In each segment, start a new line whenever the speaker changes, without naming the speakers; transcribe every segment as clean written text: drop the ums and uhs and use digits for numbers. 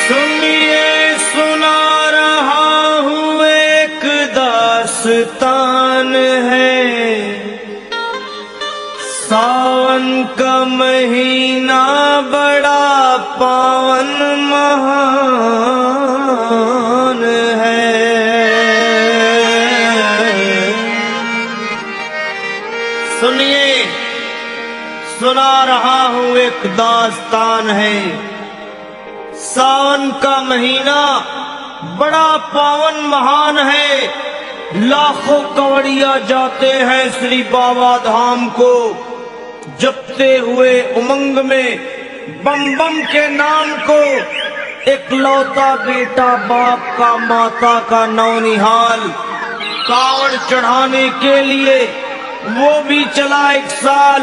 सुनिए सुना रहा हूँ एक दास्तान है। सावन का महीना बड़ा पावन महान है। सुनिए सुना रहा हूँ एक दास्तान है। सावन का महीना बड़ा पावन महान है। लाखों कवड़िया जाते हैं श्री बाबा धाम को, जपते हुए उमंग में बम बम के नाम को। इकलौता बेटा बाप का माता का नौनिहाल कावड़ चढ़ाने के लिए वो भी चला 1 साल।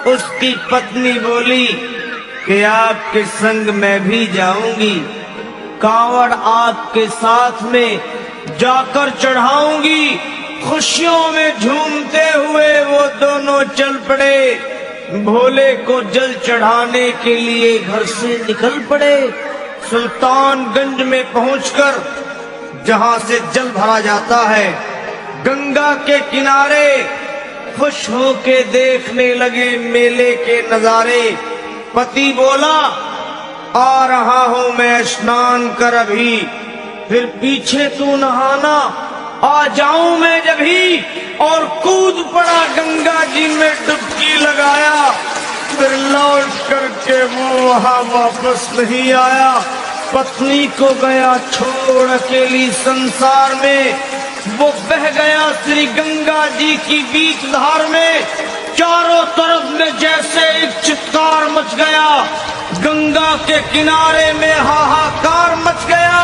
उसकी पत्नी बोली कि आपके संग मैं भी जाऊंगी, कावड़ आपके साथ में जाकर चढ़ाऊंगी। खुशियों में झूमते हुए वो दोनों चल पड़े। भोले को जल चढ़ाने के लिए घर से निकल पड़े। सुल्तानगंज में पहुंचकर जहां से जल भरा जाता है, गंगा के किनारे खुश होके देखने लगे मेले के नजारे। पति बोला आ रहा हूं मैं स्नान कर अभी, फिर पीछे तू नहाना, आ जाऊं मैं जभी। और कूद पड़ा गंगा जी में डुबकी लगाया। फिर लौट करके वो वहां वापस नहीं आया। पत्नी को गया छोड़ अकेली संसार में। वो बह गया श्री गंगा जी की बीच धार में। चारों तरफ में जैसे एक चित्कार मच गया। गंगा के किनारे में हाहाकार मच गया।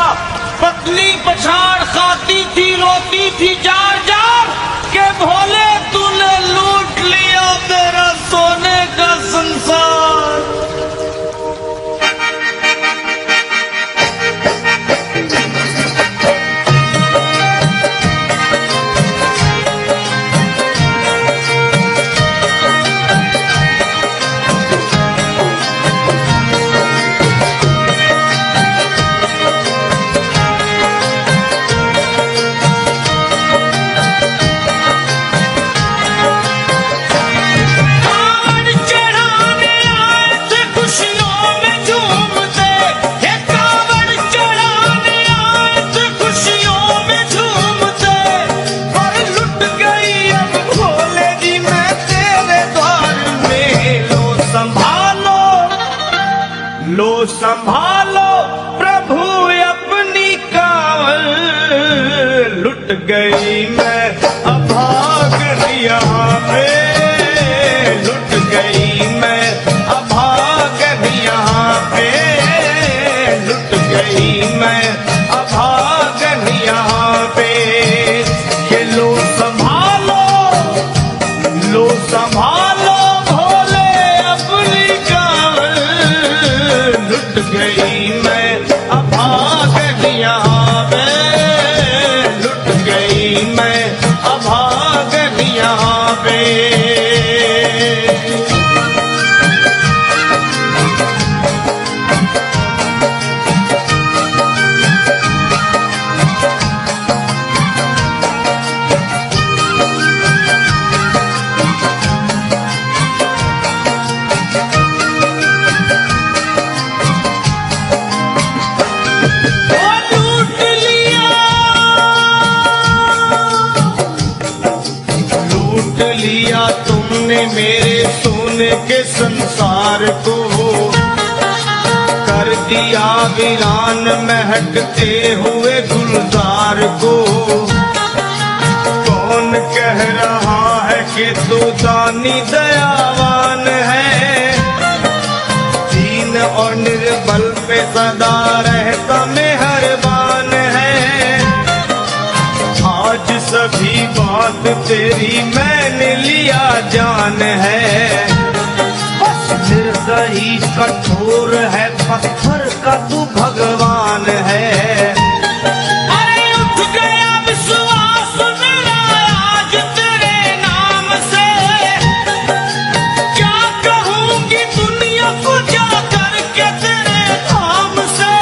पत्नी पछाड़ खाती थी, रोती थी जार जार के भोले तूने लूट लिया मेरा सोने का संसार। लो संभालो प्रभु अपनी कावल, लुट गई मैं अभागन यहाँ पे, लुट गई मैं अभागन यहाँ पे, लुट गई मैं अभागन यहाँ पे। कि लो संभालो भोले अपनी कावल, लुट गई मैं अभागन यहाँ पे, लुट गई मैं अभागन यहाँ पे। लिया तुमने मेरे सोने के संसार को, कर दिया वीरान महकते हुए गुलजार को। कौन कह रहा है कि तू दानी दयावान है, दीन और निर्बल पे सदा रहता मेहरबान है। आज सभी बात तेरी मैंने लिया जान है, बस निर्दयी कठोर है पत्थर का तू भगवान है। अरे उठ गया विश्वास मेरा आज तेरे नाम से, क्या कहूँगी दुनिया को जा करके तेरे धाम से।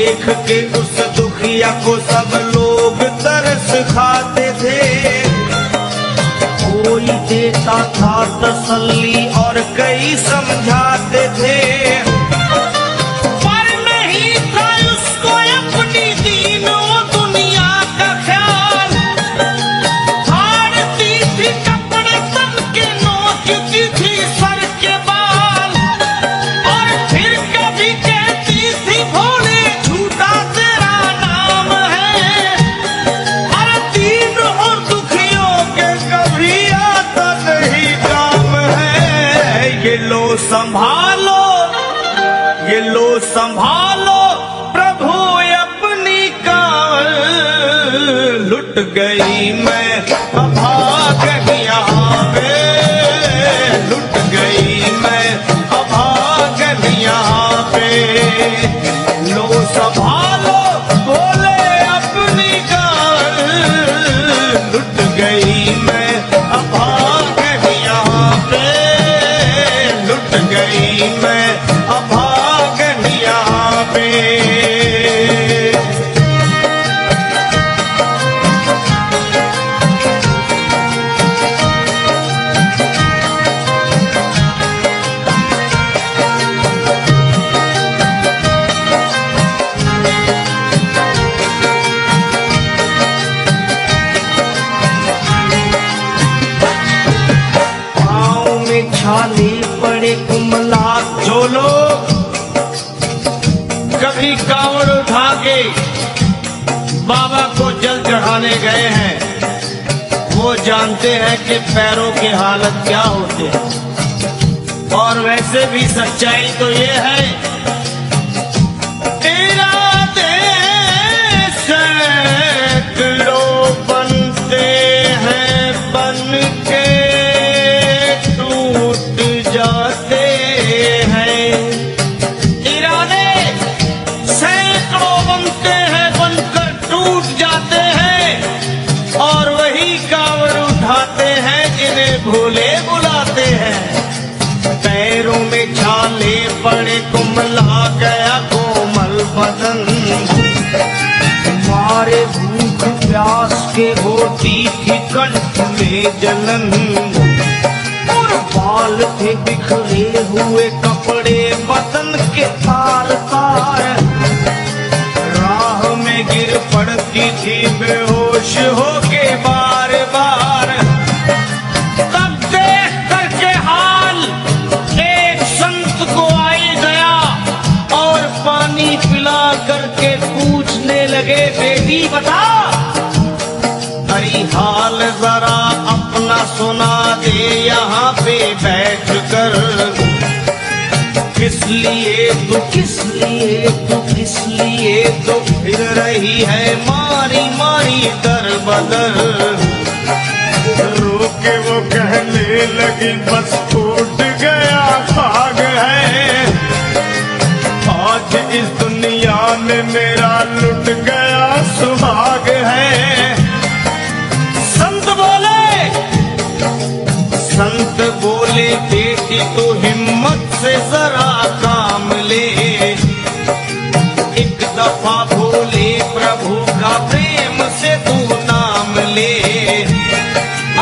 देख के उस दुखिया को सब लोग तरस खाते थे। कोई देता था तसल्ली और कई समझाते थे, पर नहीं था उसको अपनी दीनों दुनिया का ख्याल। फाड़ती थी कपड़े तन के, नोचती थी सर के बाल, और फिर कभी कहती थी भोले झूठा तेरा नाम है। अरे दीन और दुखियों के कभी आता नहीं काम है। ये लो संभालो, ये लो संभालो प्रभु अपनी कांवल। लुट गई मैं अभागन यहाँ पे, लुट गई मैं अभागन यहाँ पे। लो संभालो बोले अपनी कांवल। लुट गई मैं अभागन यहाँ पे, लुट गई मैं अभागन यहाँ पे। पाँव में छाले पड़े कुमला, जो लोग कभी कांवड़ उठा के बाबा को जल चढ़ाने गए हैं, वो जानते हैं कि पैरों की हालत क्या होती है। और वैसे भी सच्चाई तो ये है, तेरा देश सैकड़ों बनते हैं, बन के टूट जाते हैं। इरादे सैकड़ों बनते हैं, बनकर टूट जाते हैं, और वही कांवड़ उठाते हैं जिन्हें भोले बुलाते हैं। पैरों में छाले पड़े, कुमला गया कोमल बदन, मारे भूख प्यास के होती थी कंठ में जलन। और बाल थे बिखरे हुए कपड़े बदन के तार तार, राह में गिर पड़ती थी बेहोश होके बार बार। तब देख करके हाल एक संत को आई गया, और पानी पिला करके पूछने लगे, बेटी बता हरी हाल जरा अपना सुना दे यहाँ पे बैठ कर। किस लिए तू, किस लिए तू, किस लिए तो फिर रही है मारी मारी दर बदर। रो के वो कहने लगी, बस टूट गया भाग है, आज इस दुनिया में मेरा लुट गया सुहाग है। संत बोले बेटी तो हिम्मत से जरा काम ले, एक दफा भोले प्रभु का प्रेम से तू नाम ले।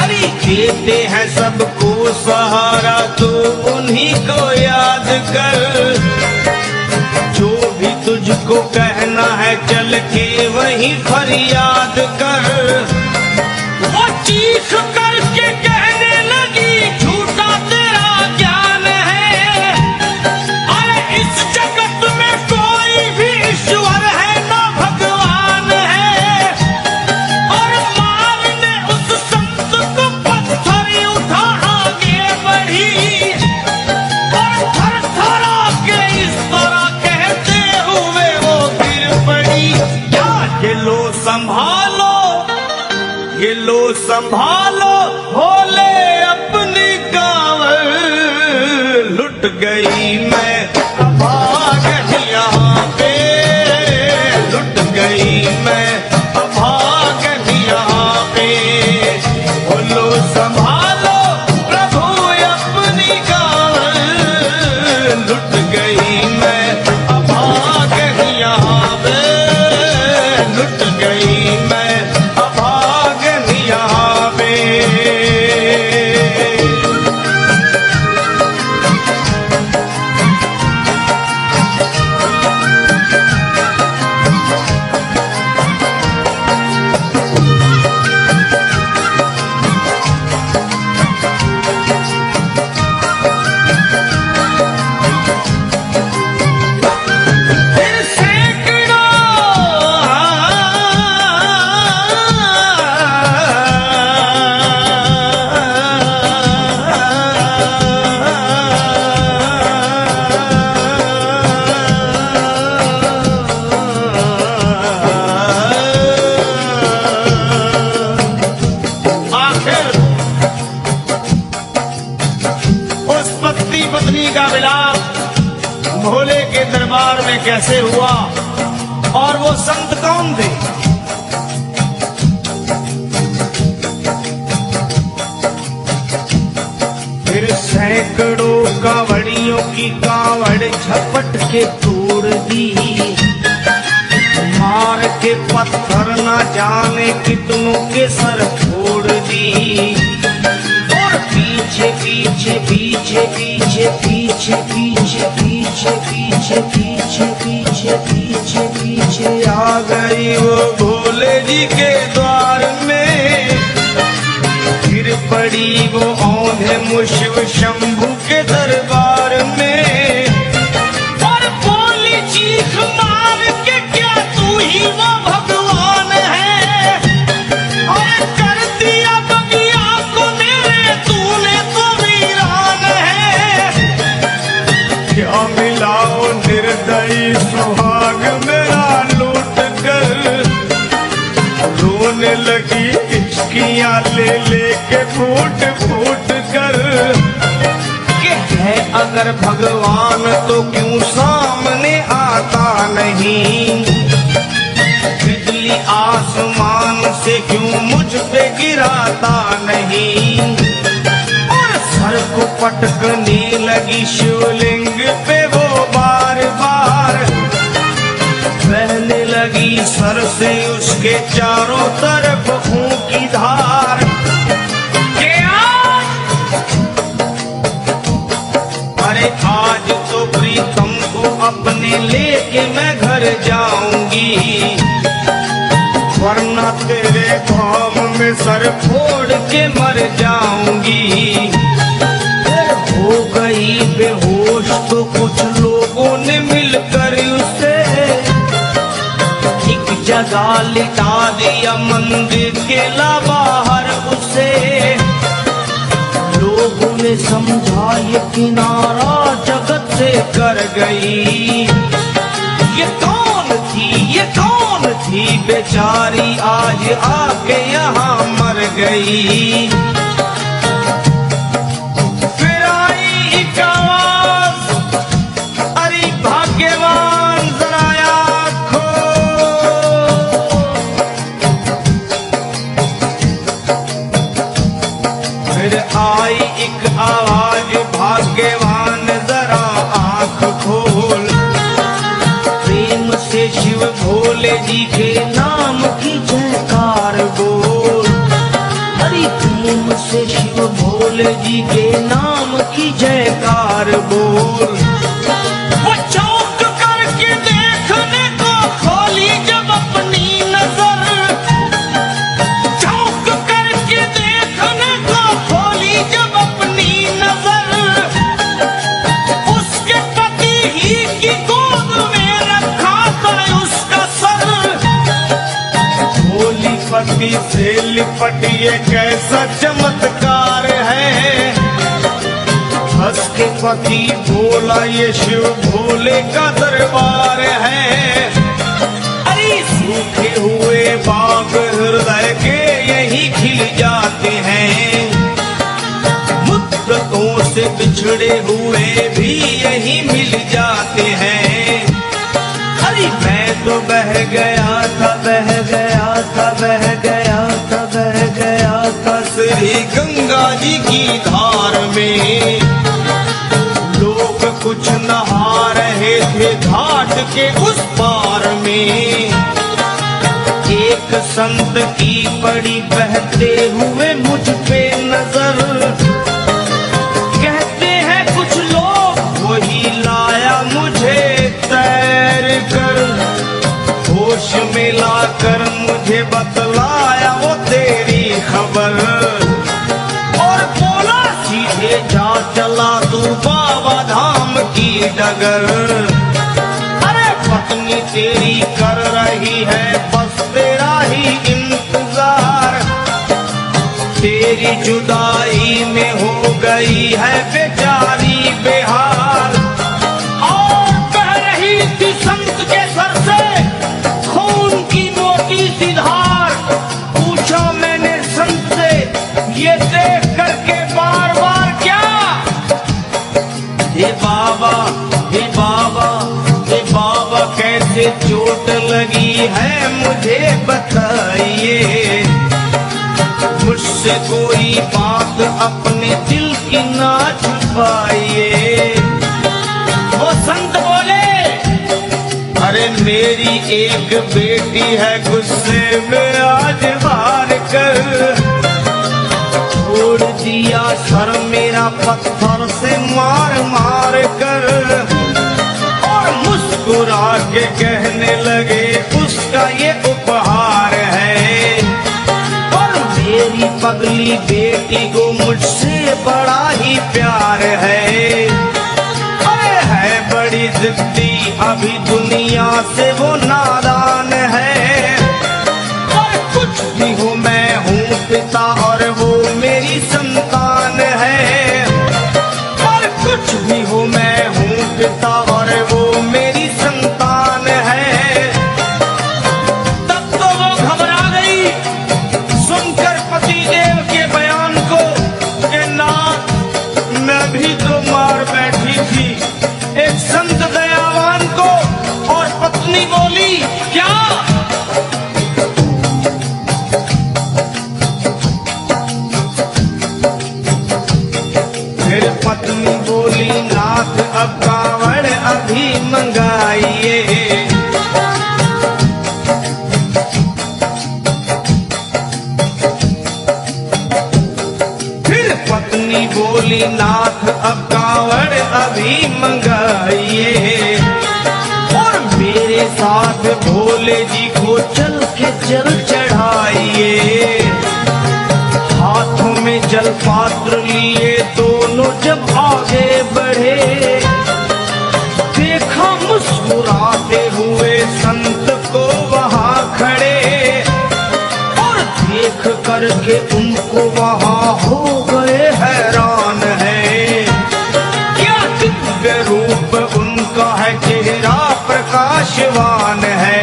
अरे देते हैं सबको सहारा, तो उन्हीं को याद कर। जो भी तुझको कहना है चल के वहीं फरियाद कर। वो चीख करके कहने लगी, झूठा तेरा ज्ञान है। अरे इस जगत में कोई भी ईश्वर है ना भगवान है। और मार ने उस संत को पत्थर उठा आगे बढ़ी, और थर थरा के इस तरह कहते हुए वो गिर पड़ी। क्या ये लो संभालो, ये लो संभालो भोले अपनी कांवड़। लुट गई मैं अभागन यहाँ पे, लुट गई मैं अभागन यहाँ पे। बोलो संभालो प्रभु अपनी कांवड़। लुट गई मैं अभागन यहाँ पे। पत्नी का विलाप भोले के दरबार में कैसे हुआ और वो संत कौन थे। फिर सैकड़ों कांवड़ियों की कांवड़ झपट के तोड़ दी, मार के पत्थर ना जाने कितनों के सर फोड़ दी। और पीछे पीछे पीछे पीछे पीछे पीछे पीछे पीछे पीछे पीछे पीछे पीछे आ गई वो भोले जी के द्वार में। फिर पड़ी वो औंधे मुशिव शंभू के दरबार में। और बोली चीख मार के क्या तू ही वो भगवान है। और कर दिया बगिया को मेरे तूने तो वीरान है। क्या मिला वो निर्दयी सुहाग मेरा लूट कर। रोने लगी इश्कियाँ ले लेके फूट फूट कर। कि है अगर भगवान तो क्यों सामने आता नहीं। बिजली आसमान से क्यों मुझ पे गिराता नहीं। और सर को पटकने लगी शिवलिंग पे वो बार बार। बहने लगी सर से उसके चारों तरफ खून की धार। अरे आज तो प्रीतम को अपने लेके मैं घर जाऊंगी। वरना तेरे धाम में सर फोड़ के मर जाऊंगी। हो गई बेहोश तो कुछ लोगों ने मिलकर उसे जगह लिटा दिया मंदिर के बाहर उसे। लोगों ने समझा ये किनारा जगत से कर गई। ये कौन थी बेचारी आज आके यहाँ मर गई। फिर आई एक आवाज, अरे भाग्यवान जरा याद खो। फिर आई एक आवाज, भाग्यवान जरा आंख खोल। प्रेम से शिव भोले जी के नाम की जयकार बोल। हरि प्रेम से शिव भोले जी के नाम की जयकार बोल। वो चौंक करके देखने को खोली जब अपनी नजर। चौंक करके देखने को खोली जब अपनी नजर। उसके पति ही की गोद में रखा था उसका सर। भोली पति से लिपट ये कैसा चमत्कार है। हंस के पति बोला ये शिव भोले का दरबार है। अरे सूखे हुए बाग हृदय के यही खिल जाते हैं। मुद्दतों से बिछड़े हुए भी यही मिल जाते हैं। अरे मैं तो बह गया था बह गया था बह गया था बह गया था श्री गंगा जी की धार में। लोग कुछ नहा रहे थे घाट के उस पार में। एक संत की पड़ी बहते हुए मुझ पे नजर। कहते हैं कुछ लोग वही लाया मुझे तैर कर। होश में लाकर मुझे बतलाया वो तेरी खबर। और बोला सीधे जा चला तू बाबा धाम की डगर। अरे पत्नी तेरी कर रही है बस तेरा ही इंतजार। तेरी जुदाई में हो गई है बेचारी बेहाल। और कह रही थी संत के सर से खून की मोटी सी धार। पूछा मैंने संत से ये देख करके बार बार क्या। हे बाबा, हे बाबा, हे बाबा कैसे चोट लगी है मुझे बताइए। मुझसे कोई बात अपने दिल की ना छुपाइए। वो संत बोले, अरे मेरी एक बेटी है गुस्से में आज मार कर छोड़ दिया सर मेरा पत्थर से मार मार कर, और मुस्कुरा के कहने लगे उसका ये उपहार है। और मेरी पगली बेटी को मुझसे बड़ा ही प्यार है। अरे है बड़ी जिद्दी अभी दुनिया से वो नादान है। और कुछ भी हो मैं हूँ पिता और वो मेरी संतान है। और कुछ भी हो मैं हूँ पिता और वो मेरी संतान है। तब तो वो घबरा गई सुनकर पतिदेव के बयान को कि ना मैं भी तो मार बैठी थी एक संत दयावान को। और पत्नी बोली, क्या? फिर पत्नी बोली, नाथ अब कावड़ अभी मंगाइए। फिर पत्नी बोली, नाथ अब कावड़ अभी मंगाइए। और मेरे साथ भोले जी को चल के जल चढ़ाइए। हाथों में जल पात्र लिए दोनों जब आगे बढ़े, देखा मुस्कुराते हुए संत को वहां खड़े। और देख करके उनको वहां हो गए हैरान है। क्या दिव्य रूप उनका है, चेहरा प्रकाशवान है।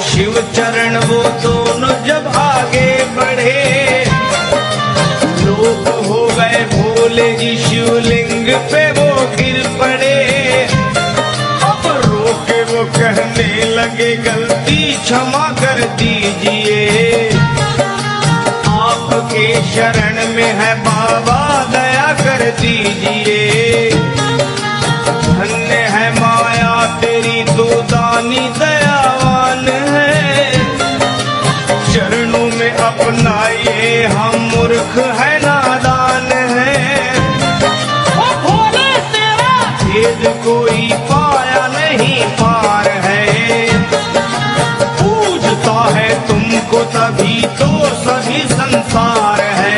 शिव चरण वो दोनों जब आगे बढ़े, लोग हो गए भोले जी शिवलिंग पे वो गिर पड़े। अब रोके वो कहने लगे गलती क्षमा कर दीजिए। आपके शरण में है बाबा दया कर दीजिए। धन्य है माया तेरी दो दानी दयावान है। चरणों में अपनाइए हम मूर्ख है नादान है। ओ भोले तेरा भेद कोई पाया नहीं पार है। पूजता है तुमको तभी तो सभी संसार है।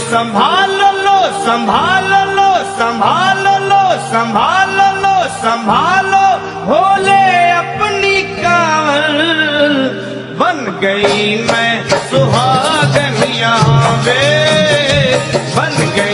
संभाल लो, संभाल लो, संभाल लो, संभाल लो, संभालो भोले अपनी कांवल। बन गई मैं सुहागन यहाँ पे, बन गई